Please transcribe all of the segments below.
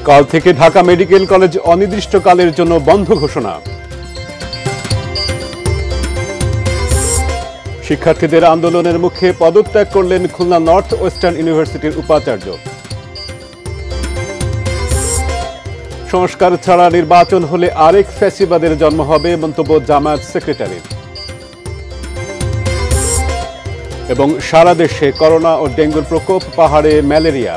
কাল থেকে Dhaka medical college অনির্দিষ্টকালের জন্য বন্ধ ঘোষণা। শিক্ষার্থীদের আন্দোলনের মুখে পদত্যাগ করলেন খুলনা নর্থ ওয়েস্টার্ন ইউনিভার্সিটির উপাচার্য। সংস্কার ছাড়া নির্বাচন হলে আরেক ফ্যাসিবাদের জন্ম হবে, মন্তব্য জামায়াত সেক্রেটারির। এবং সারা দেশে করোনা ও ডেঙ্গুর প্রকোপ, পাহাড়ে ম্যালেরিয়া।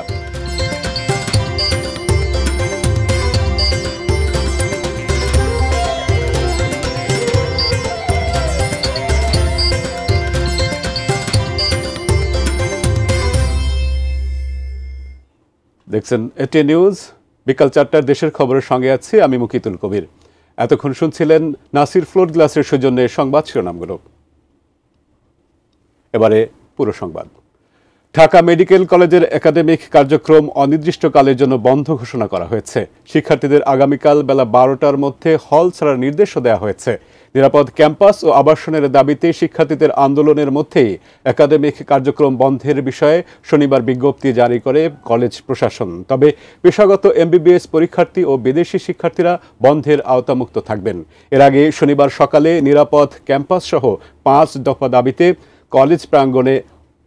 দেখছেন এটি নিউজ। বিকাল ৪টার দেশের খবরের সঙ্গে আছি আমি মুকিতুল কবির। এতক্ষণ শুনছিলেন নাসির ফ্লোর গ্লাসের সৌজন্যে সংবাদ শিরোনামগুলো। এবারে পুরো সংবাদ। ঢাকা মেডিকেল কলেজের একাডেমিক কার্যক্রম অনির্দিষ্টকালের জন্য বন্ধ ঘোষণা করা হয়েছে। শিক্ষার্থীদের আগামীকাল বেলা ১২টার মধ্যে হল ছাড়ার নির্দেশও দেওয়া হয়েছে। নিরাপদ ক্যাম্পাস ও আবাসনের দাবিতে শিক্ষার্থীদের আন্দোলনের মধ্যেই একাডেমিক কার্যক্রম বন্ধের বিষয়ে শনিবার বিজ্ঞপ্তি জারি করে কলেজ প্রশাসন। তবে পেশাগত এমবিবিএস পরীক্ষার্থী ও বিদেশি শিক্ষার্থীরা বন্ধের আওতামুক্ত থাকবেন। এর আগে শনিবার সকালে নিরাপদ ক্যাম্পাস সহ ৫ দফা দাবিতে কলেজ প্রাঙ্গণে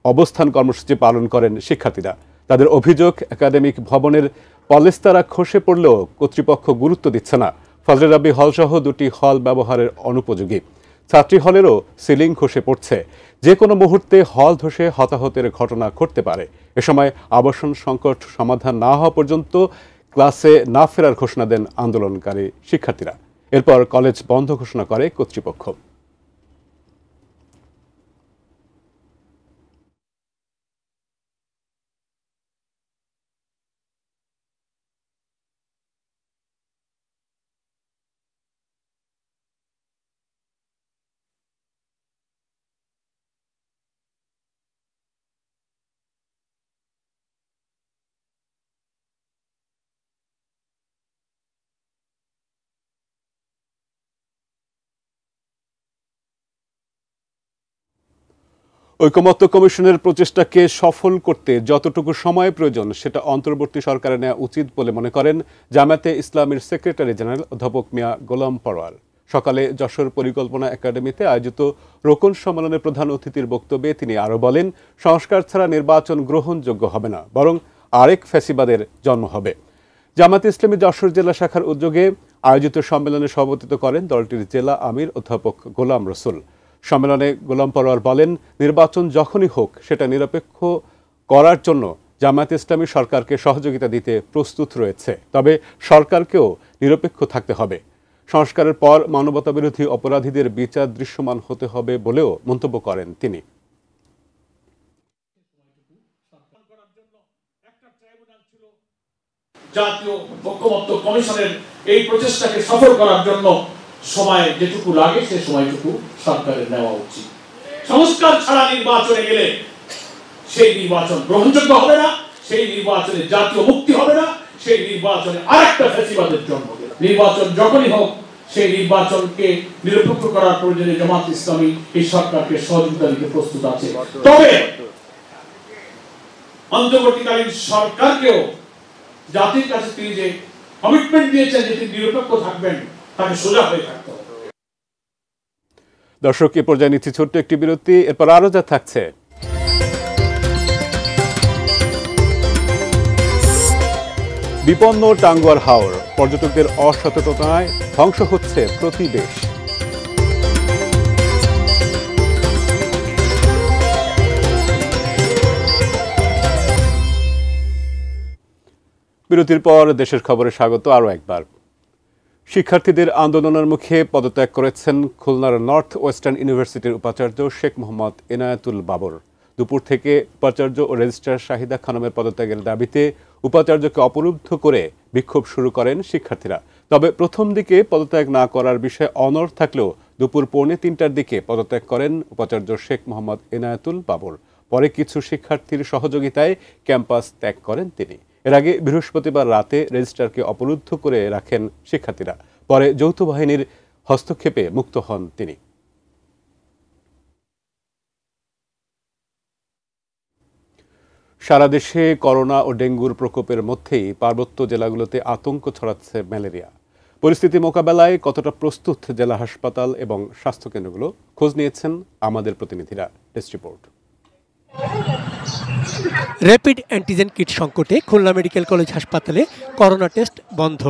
অবস্থান কর্মসূচি পালন করেন শিক্ষার্থীরা। তাদের অভিযোগ, একাডেমিক ভবনের পলেস্তারা খসে পড়লেও কর্তৃপক্ষ গুরুত্ব দিচ্ছে না। ফজলে রাব্বি হলসহ ২টি হল ব্যবহারের অনুপযোগী। ছাত্রী হলেরও সিলিং খসে পড়ছে। যে কোনো মুহূর্তে হল ধসে হতাহতের ঘটনা ঘটতে পারে। এ সময় আবাসন সংকট সমাধান না হওয়া পর্যন্ত ক্লাসে না ফেরার ঘোষণা দেন আন্দোলনকারী শিক্ষার্থীরা। এরপর কলেজ বন্ধ ঘোষণা করে কর্তৃপক্ষ। ঐকমত্য কমিশনের প্রচেষ্টাকে সফল করতে যতটুকু সময় প্রয়োজন সেটা অন্তর্বর্তী সরকারের নেওয়া উচিত বলে মনে করেন জামায়াতে ইসলামীর সেক্রেটারি জেনারেল অধ্যাপক মিয়া গোলাম পরোয়ার। সকালে যশোর পরিকল্পনা একাডেমিতে আয়োজিত রোকন সম্মেলনের প্রধান অতিথির বক্তব্যে তিনি আরও বলেন, সংস্কার ছাড়া নির্বাচন গ্রহণযোগ্য হবে না, বরং আরেক ফ্যাসিবাদের জন্ম হবে। জামায়াতে ইসলামী যশোর জেলা শাখার উদ্যোগে আয়োজিত সম্মেলনে সভাপতিত্ব করেন দলটির জেলা আমির অধ্যাপক গোলাম রসুল। সম্মেলনে গোলাম পরোয়ার বলেন, নির্বাচন যখনই হোক সেটা নিরপেক্ষ করার জন্য জামায়াতে ইসলামী সরকারকে সহযোগিতা দিতে প্রস্তুত রয়েছে। তবে সরকারকেও নিরপেক্ষ থাকতে হবে। সংস্কারের পর মানবতাবিরোধী অপরাধীদের বিচার দৃশ্যমান হতে হবে বলেও মন্তব্য করেন তিনি। জাতীয় ঐকমত্য কমিশনের এই প্রচেষ্টাকে সফল করার জন্য সময় যেটুকু লাগে সে সময়টুকু সরকারের নেওয়া উচিত। সংস্কার ছাড়া নির্বাচনে গেলে সেই নির্বাচন গ্রহণযোগ্য হবে না, সেই নির্বাচনে জাতীয় মুক্তি হবে না, সেই নির্বাচনে আরেকটা ফ্যাসিবাদের জন্ম হবে। নির্বাচন যখনই হোক সেই নির্বাচনকে নিরপেক্ষ করার প্রয়োজনে জামায়াত ইসলামী এই সরকারকে সহযোগিতা দিতে প্রস্তুত আছে। তবে অন্তর্বর্তীকালীন সরকারকেও জাতির কাছে তিনি যে কমিটমেন্ট দিয়েছেন যে তিনি নিরপেক্ষ থাকবেন, তাকে সোজা হয়ে থাকতে হবে। দর্শক, এ পর্যায়ে নিচ্ছি ছোট্ট একটি বিরতি, এরপর আরো যা থাকছে। বিপন্ন টাঙ্গুয়ার হাওর, পর্যটকদের অসচেতনতায় ধ্বংস হচ্ছে প্রতিবেশ। বিরতির পর দেশের খবরে স্বাগত আরও একবার। শিক্ষার্থীদের আন্দোলনের মুখে পদত্যাগ করেছেন খুলনার নর্থ ওয়েস্টার্ন ইউনিভার্সিটির উপাচার্য শেখ মোহাম্মদ এনায়েতুল বাবর। দুপুর থেকে উপাচার্য ও রেজিস্ট্রার শাহিদা খানমের পদত্যাগের দাবিতে উপাচার্যকে অবরুদ্ধ করে বিক্ষোভ শুরু করেন শিক্ষার্থীরা। তবে প্রথম দিকে পদত্যাগ না করার বিষয়ে অনড় থাকলেও দুপুর 2:45টার দিকে পদত্যাগ করেন উপাচার্য শেখ মোহাম্মদ এনায়েতুল বাবর। পরে কিছু শিক্ষার্থীর সহযোগিতায় ক্যাম্পাস ত্যাগ করেন তিনি। এর আগে বৃহস্পতিবার রাতে রেজিস্ট্রারকে অবরুদ্ধ করে রাখেন শিক্ষার্থীরা। পরে যৌথ বাহিনীর হস্তক্ষেপে মুক্ত হন তিনি। সারা দেশে করোনা ও ডেঙ্গুর প্রকোপের মধ্যেই পার্বত্য জেলাগুলোতে আতঙ্ক ছড়াচ্ছে ম্যালেরিয়া। পরিস্থিতি মোকাবেলায় কতটা প্রস্তুত জেলা হাসপাতাল এবং স্বাস্থ্যকেন্দ্রগুলো, খোঁজ নিয়েছেন আমাদের প্রতিনিধিরা। Test report. Rapid antigen kit সংকটে খুলনা মেডিকেল কলেজ হাসপাতালে করোনা টেস্ট বন্ধ।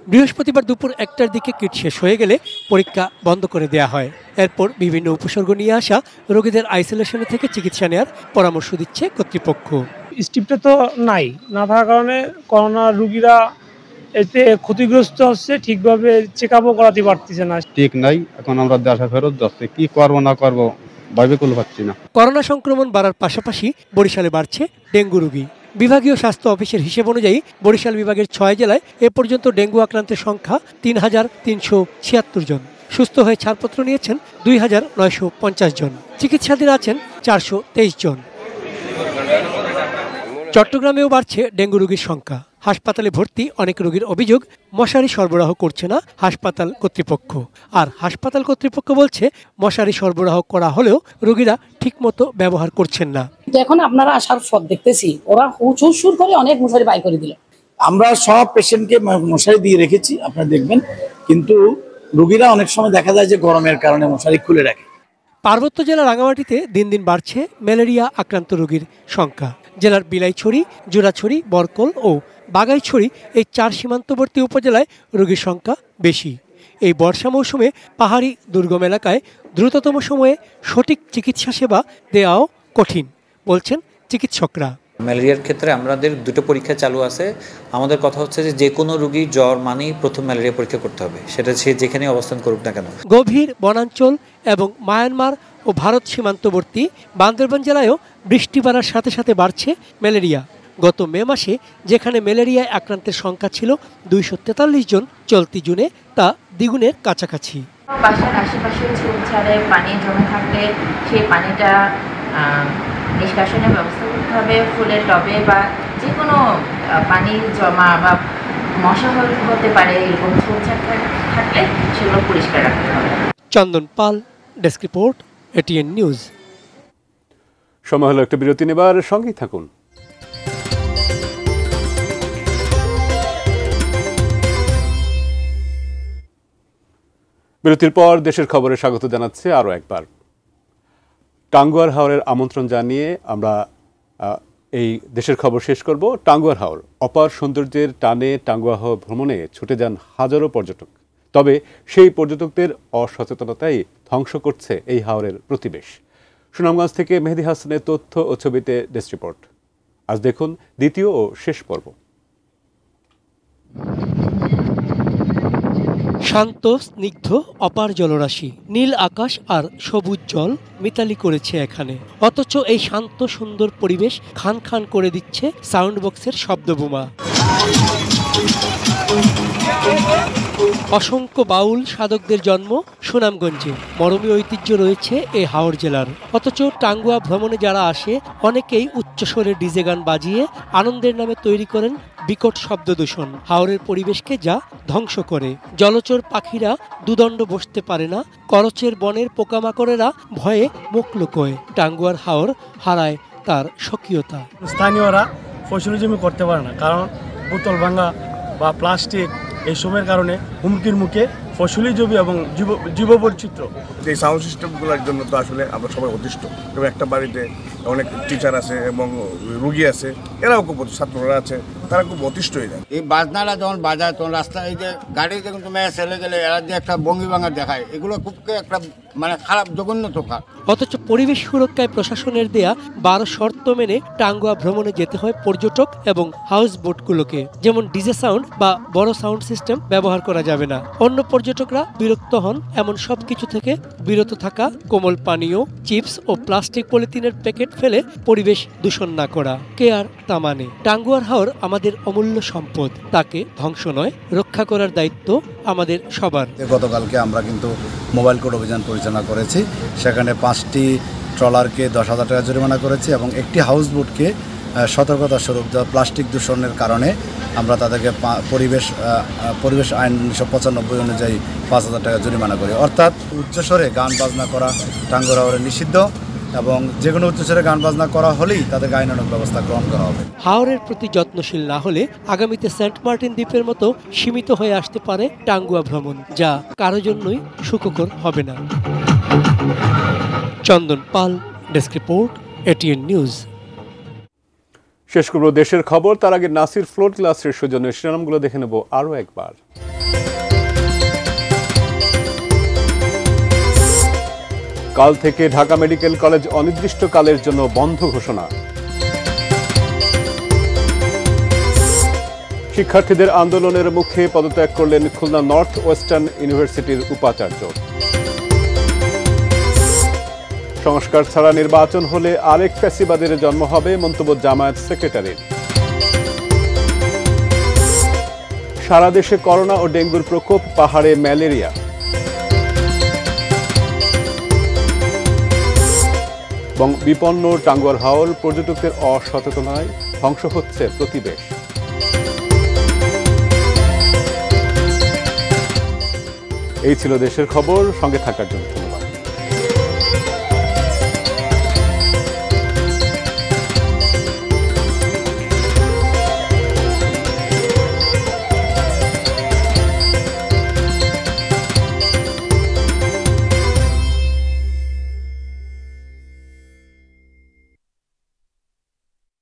বৃহস্পতিবার দুপুর 1টার দিকে কিট শেষ হয়ে গেলে পরীক্ষা বন্ধ করে দেওয়া হয়। এরপর বিভিন্ন উপসর্গ নিয়ে আসা রোগীদের আইসোলেশনে থেকে চিকিৎসা নেওয়ার পরামর্শ দিচ্ছে কর্তৃপক্ষ। স্টিপটা তো নাই, না থাকার কারণে করোনা রোগীরা এতে ক্ষতিগ্রস্ত হচ্ছে, ঠিকভাবে চেক আপও করাতে পারতেছে না। ঠিক নাই, এখন আমরা দেশে ফেরত যাচ্ছি, কি করবো না করবো ভাবে কুল পাচ্ছি না। করোনা সংক্রমণ বাড়ার পাশাপাশি বরিশালে বাড়ছে ডেঙ্গু রোগী। বিভাগীয় স্বাস্থ্য অফিসের হিসেব অনুযায়ী বরিশাল বিভাগের 6 জেলায় এ পর্যন্ত ডেঙ্গু আক্রান্তের সংখ্যা ৩,৩৭৬ জন। সুস্থ হয়ে ছাড়পত্র নিয়েছেন 2,950 জন। চিকিৎসাধীন আছেন 423 জন। চট্টগ্রামেও বাড়ছে ডেঙ্গু রোগীর সংখ্যা। হাসপাতালে ভর্তি অনেক রোগীর অভিযোগ মশারি সরবরাহ করছে না হাসপাতাল কর্তৃপক্ষ। আর হাসপাতাল কর্তৃপক্ষ বলছে মশারি সরবরাহ করা হলেও রোগীরা ঠিকমতো ব্যবহার করছেন না। এখন আপনারা আসার পর দেখতেছি ওরা হুড় করে অনেক মশারি বাই করে দিল। আমরা সব পেশেন্টকে মশারি দিয়ে রেখেছি, আপনারা দেখবেন, কিন্তু রোগীরা অনেক সময় দেখা যায় যে গরমের কারণে মশারি খুলে রাখে। পার্বত্য জেলার রাঙামাটিতে দিন দিন বাড়ছে ম্যালেরিয়া আক্রান্ত রোগীর সংখ্যা। জেলার বিলাইছড়ি, জোড়াছড়ি, বরকল ও বাগাইছড়ি এই 4 সীমান্তবর্তী উপজেলায় রোগীর সংখ্যা বেশি। এই বর্ষা মৌসুমে পাহাড়ি দুর্গম এলাকায় দ্রুততম সময়ে সঠিক চিকিৎসা সেবা দেওয়াও কঠিন বলছেন চিকিৎসকরা। ম্যালেরিয়ার ক্ষেত্রে আমাদের 2টো পরীক্ষা চালু আছে। আমাদের কথা হচ্ছে যে কোনো রোগী জ্বর মানেই প্রথম ম্যালেরিয়া পরীক্ষা করতে হবে, সেটা সে যেখানে অবস্থান করুক না কেন। গভীর বনাঞ্চল এবং মায়ানমার ও ভারত সীমান্তবর্তী বান্দরবান জেলায়ও বৃষ্টি বাড়ার সাথে সাথে বাড়ছে ম্যালেরিয়া। গত মে মাসে যেখানে ম্যালেরিয়ায় আক্রান্তের সংখ্যা ছিল 243 জন, চলতি জুনে তা দ্বিগুণের কাছাকাছি। বাসার আশেপাশে ঝোপঝাড়ে পানি জমে থাকলে সেই পানিটা নিষ্কাশনের ব্যবস্থা করতে হবে। ফুলের টবে বা যে কোনো পানি জমা বা মশা হতে পারে এরকম ঝোপঝাড় থাকলে সেগুলো পরিষ্কার রাখতে হবে। চন্দন পাল, ডেস্ক রিপোর্ট, এটিএন নিউজ। সময় হলো একটা বিরতি নেবার, সঙ্গেই থাকুন। বিরতির পর দেশের খবরে স্বাগত জানাচ্ছে আরও একবার। টাঙ্গুয়ার হাওরের আমন্ত্রণ জানিয়ে আমরা এই দেশের খবর শেষ করব। টাঙ্গুয়ার হাওর অপার সৌন্দর্যের টানে টাঙ্গুয়া হাওর ভ্রমণে ছুটে যান হাজারো পর্যটক। তবে সেই পর্যটকদের অসচেতনতাই ধ্বংস করছে এই হাওরের প্রতিবেশ। সুনামগঞ্জ থেকে মেহেদি হাসানের তথ্য ও ছবিতে ডেস্ক রিপোর্ট। আজ দেখুন দ্বিতীয় ও শেষ পর্ব। শান্ত স্নিগ্ধ অপার জলরাশি, নীল আকাশ আর সবুজ জল মিতালি করেছে এখানে। অথচ এই শান্ত সুন্দর পরিবেশ খান খান করে দিচ্ছে সাউন্ড বক্সের শব্দবোমা। অসংখ্য বাউল সাধকদের জন্ম সুনামগঞ্জে। মরমী ঐতিহ্য রয়েছে এই হাওর জেলার। অথচ টাঙ্গুয়া ভ্রমণে যারা আসে অনেকেই উচ্চস্বরে ডিজে গান বাজিয়ে আনন্দের নামে তৈরি করেন বিকট শব্দ দূষণ। হাওরের পরিবেশকে যা ধ্বংস করে। জলচর পাখিরা দুদণ্ড বসতে পারে না, করচের বনের পোকামাকড়েরা ভয়ে মুখ লুকোয়। টাঙ্গুয়ার হাওর হারায় তার স্বকীয়তা। স্থানীয়রা ফসলি জমি করতে পারে না, কারণ বোতল ভাঙা বা প্লাস্টিক এইসবের কারণে হুমকির মুখে ফসলি জমি এবং জীববৈচিত্র্য। এই সাউন্ড সিস্টেমগুলোর জন্য তো আসলে আমরা সবাই অতিষ্ঠ। এবং একটা বাড়িতে অনেক টিচার আছে এবং রুগী আছে, এরাও খুব ছাত্ররা আছে, তারা খুব অতিষ্ঠ হয়ে যায়। এই বাজনাটা যখন বাজায় তখন রাস্তা এই যে গাড়িতে কিন্তু মেয়ে ছেলে গেলে এরা যে একটা ভঙ্গি ভাঙা দেখায়, এগুলো খুব একটা মানে খারাপ জঘন্য তোকা। অথচ পরিবেশ সুরক্ষায় প্রশাসনের দেয়া 12 শর্ত মেনে টাঙ্গুয়া ভ্রমণে যেতে হয় পর্যটক এবং হাউস বোটগুলোকে। যেমন ডিজে সাউন্ড বা বড় সাউন্ড সিস্টেম ব্যবহার করা যাবে না। অন্য পর্যটকরা বিরক্ত হন এমন সব কিছু থেকে বিরত থাকা, কোমল পানীয়, চিপস ও প্লাস্টিক পলিথিনের প্যাকেট ফেলে পরিবেশ দূষণ না করা। কে আর তা মানে? টাঙ্গুয়ার হাওর আমাদের অমূল্য সম্পদ, তাকে ধ্বংস নয় রক্ষা করার দায়িত্ব আমাদের সবার। গতকালকে আমরা কিন্তু মোবাইল কোড অভিযান পরিচালনা করেছি। সেখানে 5টি ট্রলারকে 10,000 টাকা জরিমানা করেছি এবং একটি হাউস বোটকে সতর্কতা স্বরূপ প্লাস্টিক দূষণের কারণে আমরা তাদেরকে পরিবেশ আইন 1995 অনুযায়ী 5,000 টাকা জরিমানা করি। অর্থাৎ উচ্চস্বরে গান বাজনা করা টাঙ্গুয়ার হাওরে নিষিদ্ধ এবং যে কোনো উচ্চস্বরে গান বাজনা করা হলেই তাদেরকে আইনানুগ ব্যবস্থা গ্রহণ করা হবে। হাওরের প্রতি যত্নশীল না হলে আগামীতে সেন্ট মার্টিন দ্বীপের মতো সীমিত হয়ে আসতে পারে টাঙ্গুয়া ভ্রমণ, যা কারো জন্যই সুখকর হবে না। চন্দন পাল, ডেস্ক রিপোর্ট, এটিএন নিউজ। শেষ করব দেশের খবর, তার আগে নাসির ফ্লোর ক্লাসের সৌজন্যে শিরোনামগুলো দেখে নেব আরও একবার। কাল থেকে ঢাকা মেডিকেল কলেজ অনির্দিষ্টকালের জন্য বন্ধ ঘোষণা। শিক্ষার্থীদের আন্দোলনের মুখে পদত্যাগ করলেন খুলনা নর্থ ওয়েস্টার্ন ইউনিভার্সিটির উপাচার্য। সংস্কার ছাড়া নির্বাচন হলে আরেক ফ্যাসিবাদের জন্ম হবে, মন্তব্য জামায়াত সেক্রেটারির। সারা দেশে করোনা ও ডেঙ্গুর প্রকোপ, পাহাড়ে ম্যালেরিয়া। এবং বিপন্ন টাঙ্গুয়ার হাওর, পর্যটকদের অসচেতনায় ধ্বংস হচ্ছে প্রতিবেশ। এই ছিল দেশের খবর, সঙ্গে থাকার জন্য ধন্যবাদ।